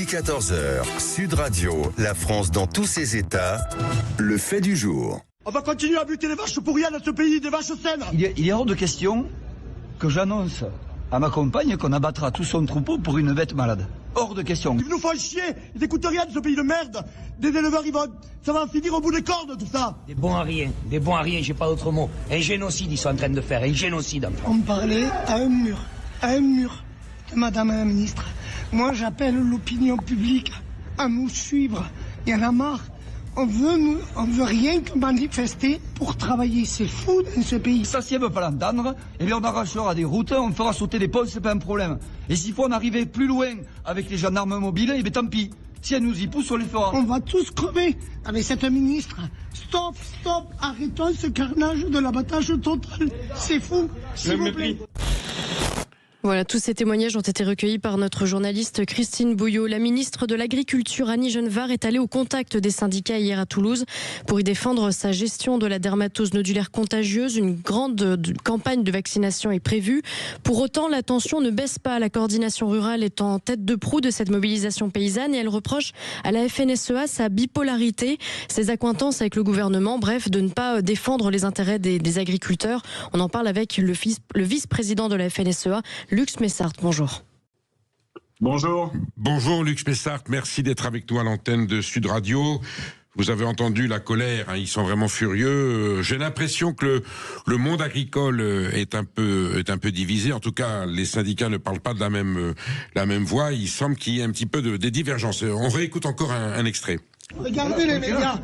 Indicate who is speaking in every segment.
Speaker 1: 14h, Sud Radio, la France dans tous ses états, le fait du jour.
Speaker 2: On va continuer à buter les vaches pour rien dans ce pays, des vaches saines.
Speaker 3: Il est hors de question que j'annonce à ma compagne qu'on abattra tout son troupeau pour une bête malade. Hors de question.
Speaker 2: Ils nous font chier, ils n'écoutent rien de ce pays de merde. Des éleveurs, ça va en finir au bout des cordes tout ça.
Speaker 4: Des bons à rien, j'ai pas d'autre mot. Un génocide ils sont en train de faire, un génocide.
Speaker 5: On parlait à un mur de Madame la Ministre. Moi j'appelle l'opinion publique à nous suivre. Il y en a marre. On veut rien que manifester pour travailler. C'est fou dans ce pays.
Speaker 3: Ça, si elle veut pas l'entendre, eh bien on arrachera des routes, on fera sauter des ponts, c'est pas un problème. Et s'il faut en arriver plus loin avec les gendarmes mobiles, eh bien tant pis. Si elle nous y pousse, on les fera.
Speaker 5: On va tous crever avec cette ministre. Stop, arrêtons ce carnage de l'abattage total. C'est fou, s'il vous plaît.
Speaker 6: Voilà, tous ces témoignages ont été recueillis par notre journaliste Christine Bouillot. La ministre de l'Agriculture, Annie Genevard, est allée au contact des syndicats hier à Toulouse pour y défendre sa gestion de la dermatose nodulaire contagieuse. Une grande campagne de vaccination est prévue. Pour autant, la tension ne baisse pas. La coordination rurale est en tête de proue de cette mobilisation paysanne et elle reproche à la FNSEA sa bipolarité, ses accointances avec le gouvernement, bref, de ne pas défendre les intérêts des agriculteurs. On en parle avec le vice-président de la FNSEA, Lux Messart, bonjour.
Speaker 7: Bonjour.
Speaker 8: Bonjour Lux Messart, merci d'être avec nous à l'antenne de Sud Radio. Vous avez entendu la colère, ils sont vraiment furieux. J'ai l'impression que le monde agricole est un peu divisé. En tout cas, les syndicats ne parlent pas de la même voix. Il semble qu'il y ait un petit peu des divergences. On réécoute encore un extrait.
Speaker 5: Regardez les médias.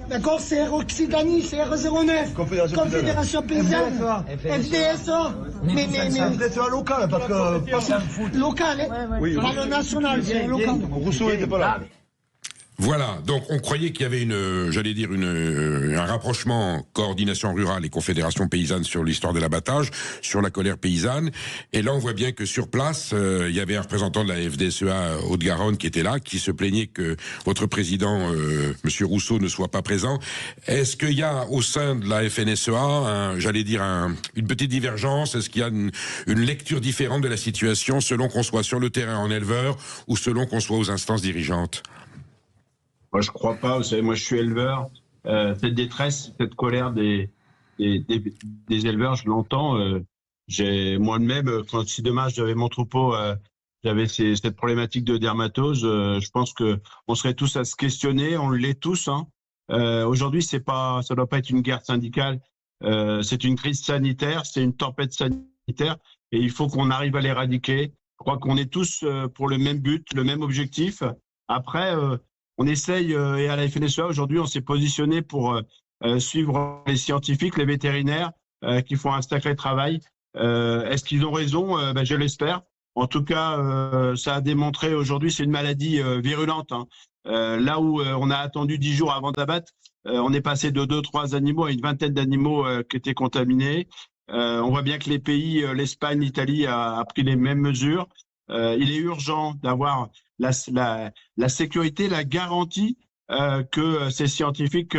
Speaker 5: D'accord, CR Occitanie, CR09, Confédération Paysanne, FDSA. Mais
Speaker 2: FDSA local, parce que...
Speaker 5: Local, hein. Oui. Pas le national, c'est local.
Speaker 2: Rousseau n'était pas là.
Speaker 8: Voilà, donc on croyait qu'il y avait un rapprochement coordination rurale et confédération paysanne sur l'histoire de l'abattage, sur la colère paysanne, et là on voit bien que sur place, il y avait un représentant de la FDSEA Haute-Garonne qui était là, qui se plaignait que votre président, Monsieur Rousseau, ne soit pas présent. Est-ce qu'il y a au sein de la FNSEA, une petite divergence? Est-ce qu'il y a une lecture différente de la situation selon qu'on soit sur le terrain en éleveur ou selon qu'on soit aux instances dirigeantes?
Speaker 7: Moi, je crois pas. Vous savez, moi, je suis éleveur. Cette détresse, cette colère des éleveurs, je l'entends. Moi-même, si demain j'avais mon troupeau, j'avais cette problématique de dermatose, je pense que on serait tous à se questionner. On l'est tous. Hein. Aujourd'hui, ça doit pas être une guerre syndicale. C'est une crise sanitaire, c'est une tempête sanitaire, et il faut qu'on arrive à l'éradiquer. Je crois qu'on est tous pour le même but, le même objectif. Après. On essaye, et à la FNSEA, aujourd'hui, on s'est positionné pour suivre les scientifiques, les vétérinaires, qui font un sacré travail. Est-ce qu'ils ont raison? Je l'espère. En tout cas, ça a démontré aujourd'hui, c'est une maladie virulente. Hein. Là où on a attendu 10 jours avant d'abattre, on est passé de 2-3 animaux à une vingtaine d'animaux qui étaient contaminés. On voit bien que les pays, l'Espagne, l'Italie, a pris les mêmes mesures. Il est urgent d'avoir la sécurité, la garantie que ces scientifiques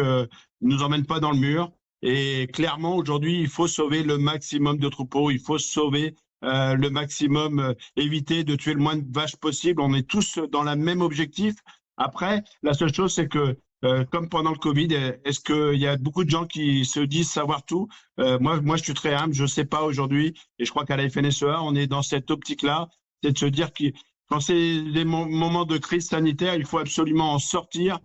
Speaker 7: nous emmènent pas dans le mur. Et clairement, aujourd'hui, il faut sauver le maximum de troupeaux, il faut sauver le maximum, éviter de tuer le moins de vaches possible. On est tous dans le même objectif. Après, la seule chose, c'est que comme pendant le Covid, est-ce qu'il y a beaucoup de gens qui se disent savoir tout? Moi, je suis très humble, je sais pas aujourd'hui. Et je crois qu'à la FNSEA, on est dans cette optique-là, c'est de se dire que quand c'est des moments de crise sanitaire, il faut absolument en sortir.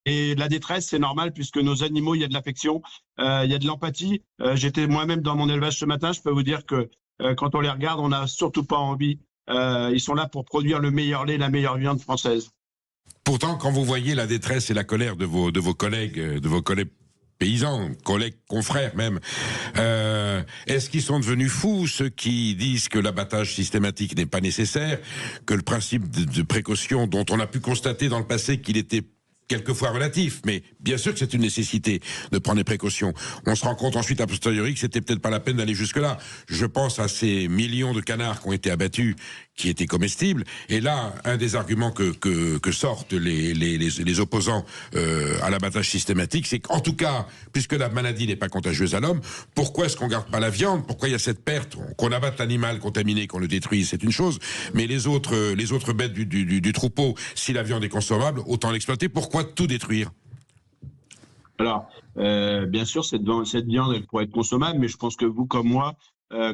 Speaker 7: Et la détresse, c'est normal puisque nos animaux, il y a de l'affection, il y a de l'empathie. J'étais moi-même dans mon élevage ce matin. Je peux vous dire que quand on les regarde, on n'a surtout pas envie. Ils sont là pour produire le meilleur lait, la meilleure viande française.
Speaker 8: Pourtant, quand vous voyez la détresse et la colère de vos collègues paysans, collègues, confrères même, est-ce qu'ils sont devenus fous, ceux qui disent que l'abattage systématique n'est pas nécessaire, que le principe de précaution dont on a pu constater dans le passé qu'il était quelquefois relatif, mais bien sûr que c'est une nécessité de prendre des précautions. On se rend compte ensuite a posteriori que c'était peut-être pas la peine d'aller jusque-là. Je pense à ces millions de canards qui ont été abattus, qui étaient comestibles. Et là, un des arguments que sortent les opposants à l'abattage systématique, c'est qu'en tout cas, puisque la maladie n'est pas contagieuse à l'homme, pourquoi est-ce qu'on garde pas la viande? Pourquoi il y a cette perte? Qu'on abatte l'animal contaminé, qu'on le détruise, c'est une chose, mais les autres bêtes du troupeau, si la viande est consommable, autant l'exploiter. Pourquoi tout détruire?
Speaker 7: Alors, bien sûr, cette viande, elle pourrait être consommable, mais je pense que vous, comme moi,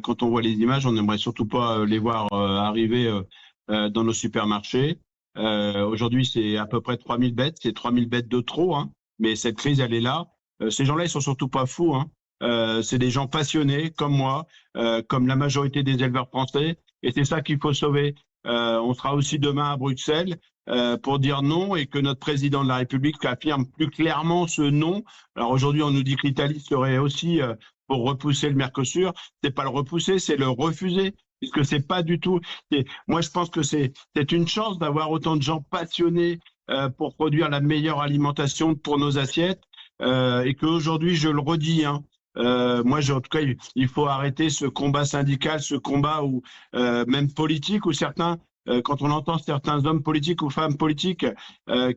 Speaker 7: quand on voit les images, on n'aimerait surtout pas les voir arriver dans nos supermarchés. Aujourd'hui, c'est à peu près 3000 bêtes, c'est 3000 bêtes de trop, hein, mais cette crise, elle est là. Ces gens-là, ils sont surtout pas fous, hein. C'est des gens passionnés, comme moi, comme la majorité des éleveurs français, et c'est ça qu'il faut sauver. On sera aussi demain à Bruxelles pour dire non, et que notre président de la République affirme plus clairement ce non. Alors aujourd'hui, on nous dit que l'Italie serait aussi pour repousser le Mercosur. C'est pas le repousser, c'est le refuser, puisque c'est pas du tout. Moi, je pense que c'est une chance d'avoir autant de gens passionnés pour produire la meilleure alimentation pour nos assiettes, et qu'aujourd'hui, je le redis, hein, moi, en tout cas, il faut arrêter ce combat syndical, ce combat où même politique, où certains, quand on entend certains hommes politiques ou femmes politiques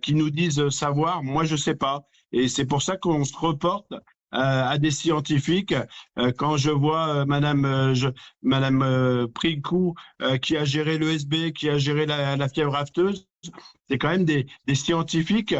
Speaker 7: qui nous disent savoir, moi je sais pas. Et c'est pour ça qu'on se reporte à des scientifiques. Quand je vois Madame Pricou qui a géré l'ESB, qui a géré la fièvre afteuse, c'est quand même des scientifiques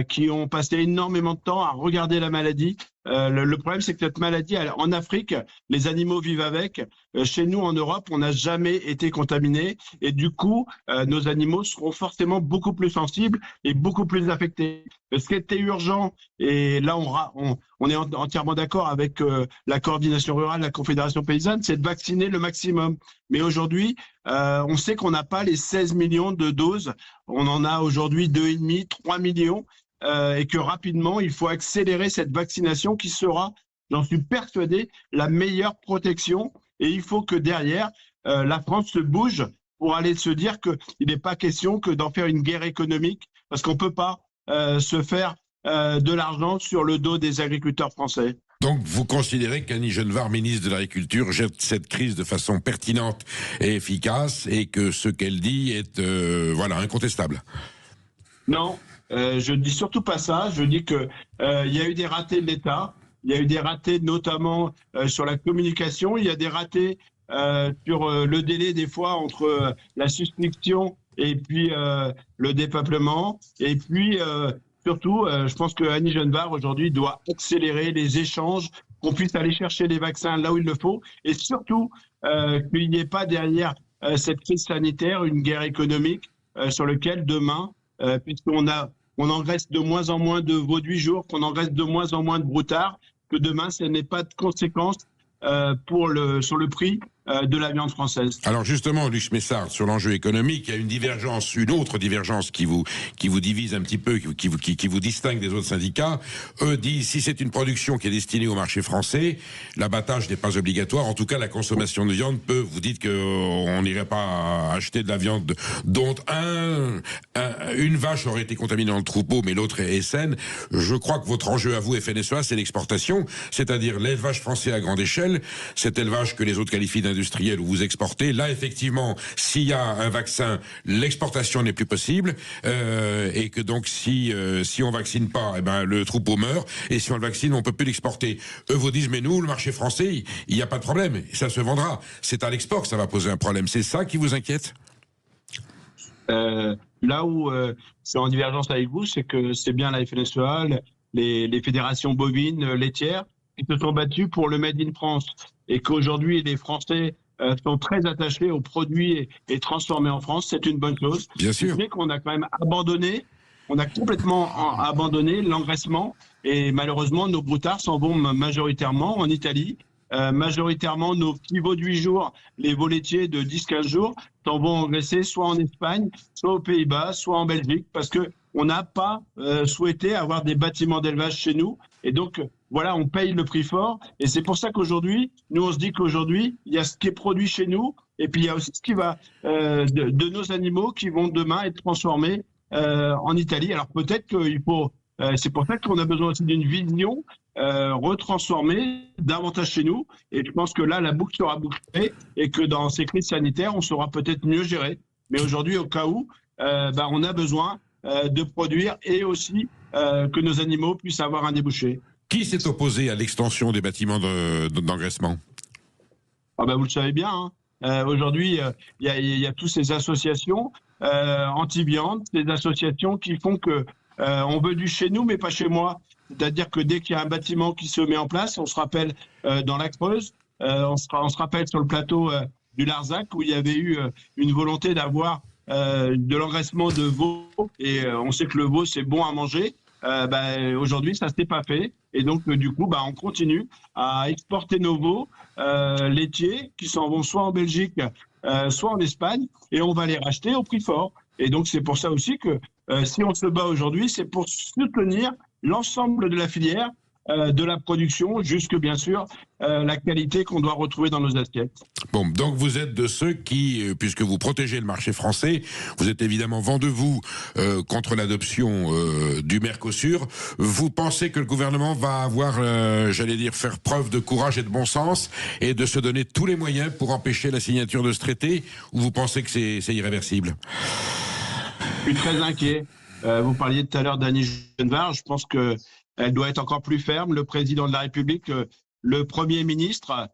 Speaker 7: qui ont passé énormément de temps à regarder la maladie. Le problème, c'est que cette maladie, en Afrique, les animaux vivent avec. Chez nous, en Europe, on n'a jamais été contaminés. Et du coup, nos animaux seront forcément beaucoup plus sensibles et beaucoup plus affectés. Ce qui était urgent, et là, on est entièrement d'accord avec la coordination rurale, la Confédération paysanne, c'est de vacciner le maximum. Mais aujourd'hui, on sait qu'on n'a pas les 16 millions de doses. On en a aujourd'hui 2,5, 3 millions. Et que rapidement, il faut accélérer cette vaccination qui sera, j'en suis persuadé, la meilleure protection. Et il faut que derrière, la France se bouge pour aller se dire qu'il n'est pas question que d'en faire une guerre économique, parce qu'on ne peut pas se faire de l'argent sur le dos des agriculteurs français.
Speaker 8: Donc, vous considérez qu'Annie Genevard, ministre de l'Agriculture, gère cette crise de façon pertinente et efficace, et que ce qu'elle dit est incontestable?
Speaker 7: Non. Je dis surtout pas ça. Je dis que il y a eu des ratés de l'État. Il y a eu des ratés notamment sur la communication. Il y a des ratés sur le délai des fois entre la suspicion et puis le dépeuplement. Et puis surtout, je pense que Annie Genevard aujourd'hui doit accélérer les échanges, qu'on puisse aller chercher les vaccins là où il le faut, et surtout qu'il n'y ait pas derrière cette crise sanitaire une guerre économique sur laquelle demain, on engraisse de moins en moins de veaux du jour, qu'on engraisse de moins en moins de broutards, que demain, ce n'est pas de conséquences sur le prix de la viande française.
Speaker 8: Alors justement, Luc Messard, sur l'enjeu économique, il y a une autre divergence qui vous divise un petit peu, qui vous distingue des autres syndicats. Eux disent, si c'est une production qui est destinée au marché français, l'abattage n'est pas obligatoire. En tout cas, la consommation de viande peut, vous dites qu'on n'irait pas acheter de la viande dont une vache aurait été contaminée dans le troupeau, mais l'autre est saine. Je crois que votre enjeu à vous, FNSEA, c'est l'exportation, c'est-à-dire l'élevage français à grande échelle, cet élevage que les autres qualifient d'industriel où vous exportez. Là, effectivement, s'il y a un vaccin, l'exportation n'est plus possible, et que donc si on vaccine pas, eh ben le troupeau meurt, et si on le vaccine, on peut plus l'exporter. Eux vous disent, mais nous, le marché français, il n'y a pas de problème, ça se vendra. C'est à l'export que ça va poser un problème. C'est ça qui vous inquiète?
Speaker 7: Là où c'est en divergence avec vous, c'est que c'est bien la FNSEA, les fédérations bovines, laitières, qui se sont battus pour le Made in France, et qu'aujourd'hui les Français sont très attachés aux produits et transformés en France. C'est une bonne chose.
Speaker 8: Bien sûr.
Speaker 7: Mais qu'on a quand même complètement abandonné l'engraissement, et malheureusement nos broutards s'en vont majoritairement en Italie. Majoritairement, nos petits veaux de 8 jours, les veaux laitiers de 10-15 jours, s'en vont engraisser soit en Espagne, soit aux Pays-Bas, soit en Belgique, parce qu'on n'a pas souhaité avoir des bâtiments d'élevage chez nous. Et donc, voilà, on paye le prix fort. Et c'est pour ça qu'aujourd'hui, nous, on se dit qu'aujourd'hui, il y a ce qui est produit chez nous, et puis il y a aussi ce qui va de nos animaux qui vont demain être transformés en Italie. Alors peut-être qu'il faut... c'est pour ça qu'on a besoin aussi d'une vision retransformer davantage chez nous. Et je pense que là, la boucle sera bouclée et que dans ces crises sanitaires, on saura peut-être mieux gérer. Mais aujourd'hui, au cas où, on a besoin de produire et aussi que nos animaux puissent avoir un débouché.
Speaker 8: Qui s'est opposé à l'extension des bâtiments d'engraissement ?
Speaker 7: Vous le savez bien, hein. Aujourd'hui, il y a toutes ces associations anti-viande, ces associations qui font que on veut du chez nous, mais pas chez moi. C'est-à-dire que dès qu'il y a un bâtiment qui se met en place, on se rappelle dans la Creuse, on se rappelle sur le plateau du Larzac où il y avait eu une volonté d'avoir de l'engraissement de veau, et on sait que le veau c'est bon à manger. Aujourd'hui ça s'est pas fait, et donc du coup on continue à exporter nos veaux laitiers qui s'en vont soit en Belgique, soit en Espagne, et on va les racheter au prix fort. Et donc c'est pour ça aussi que si on se bat aujourd'hui, c'est pour soutenir l'ensemble de la filière, de la production, jusque bien sûr la qualité qu'on doit retrouver dans nos assiettes.
Speaker 8: Bon, donc vous êtes de ceux qui, puisque vous protégez le marché français, vous êtes évidemment vent debout contre l'adoption du Mercosur. Vous pensez que le gouvernement va avoir, faire preuve de courage et de bon sens et de se donner tous les moyens pour empêcher la signature de ce traité, ou vous pensez que c'est irréversible ?
Speaker 7: Je suis très inquiet. Vous parliez tout à l'heure d'Annie Genevard. Je pense qu'elle doit être encore plus ferme. Le président de la République, le Premier ministre,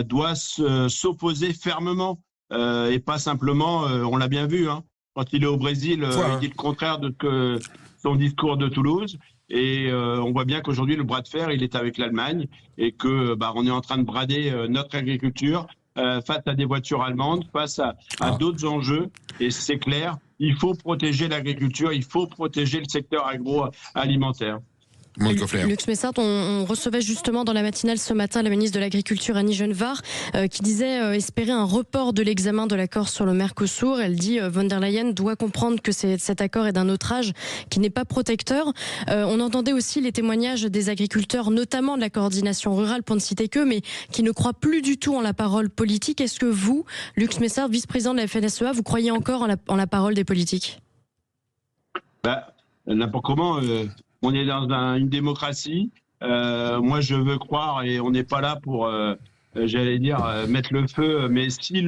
Speaker 7: doit s'opposer fermement et pas simplement, on l'a bien vu, hein, quand il est au Brésil, il dit le contraire de son discours de Toulouse. Et on voit bien qu'aujourd'hui, le bras de fer, il est avec l'Allemagne et que on est en train de brader notre agriculture face à des voitures allemandes, face à d'autres enjeux. Et c'est clair, il faut protéger l'agriculture, il faut protéger le secteur agroalimentaire.
Speaker 6: Luc Messard, on recevait justement dans la matinale ce matin la ministre de l'Agriculture Annie Genevard qui disait espérer un report de l'examen de l'accord sur le Mercosur. Elle dit von der Leyen doit comprendre que cet accord est d'un autre âge, qui n'est pas protecteur. On entendait aussi les témoignages des agriculteurs, notamment de la coordination rurale, pour ne citer qu'eux, mais qui ne croient plus du tout en la parole politique. Est-ce que vous, Luc Messard, vice-président de la FNSEA, vous croyez encore en la parole des politiques ?
Speaker 7: N'importe comment... On est dans une démocratie. Moi, je veux croire, et on n'est pas là pour, mettre le feu. Mais si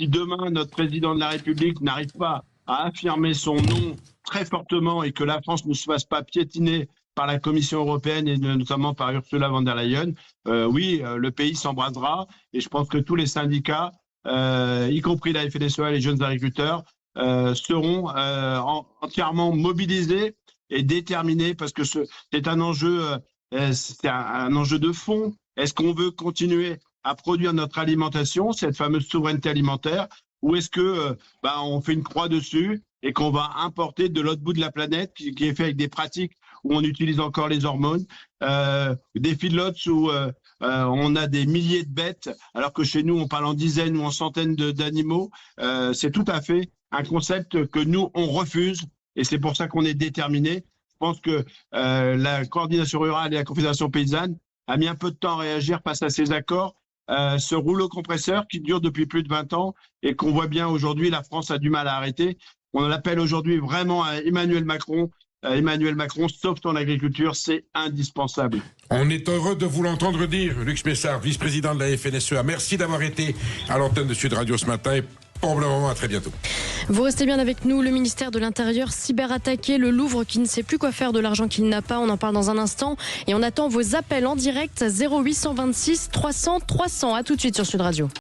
Speaker 7: demain, notre président de la République n'arrive pas à affirmer son nom très fortement et que la France ne se fasse pas piétiner par la Commission européenne et notamment par Ursula von der Leyen, le pays s'embrasera. Et je pense que tous les syndicats, y compris la FNSEA et les jeunes agriculteurs, seront entièrement mobilisés et déterminé, parce que c'est un enjeu, de fond. Est-ce qu'on veut continuer à produire notre alimentation, cette fameuse souveraineté alimentaire, ou est-ce que on fait une croix dessus et qu'on va importer de l'autre bout de la planète, qui est fait avec des pratiques où on utilise encore les hormones, des feedlots où on a des milliers de bêtes, alors que chez nous on parle en dizaines ou en centaines d'animaux. C'est tout à fait un concept que nous on refuse. Et c'est pour ça qu'on est déterminés. Je pense que la coordination rurale et la Confédération paysanne a mis un peu de temps à réagir face à ces accords. Ce rouleau compresseur qui dure depuis plus de 20 ans et qu'on voit bien aujourd'hui, la France a du mal à arrêter. On l'appelle aujourd'hui vraiment à Emmanuel Macron. Emmanuel Macron, sauve ton agriculture, c'est indispensable.
Speaker 8: On est heureux de vous l'entendre dire, Luc Messard, vice-président de la FNSEA. Merci d'avoir été à l'antenne de Sud Radio ce matin. Et probablement à très bientôt.
Speaker 6: Vous restez bien avec nous. Le ministère de l'Intérieur cyberattaqué, le Louvre qui ne sait plus quoi faire de l'argent qu'il n'a pas. On en parle dans un instant et on attend vos appels en direct 0826 300 300. À tout de suite sur Sud Radio.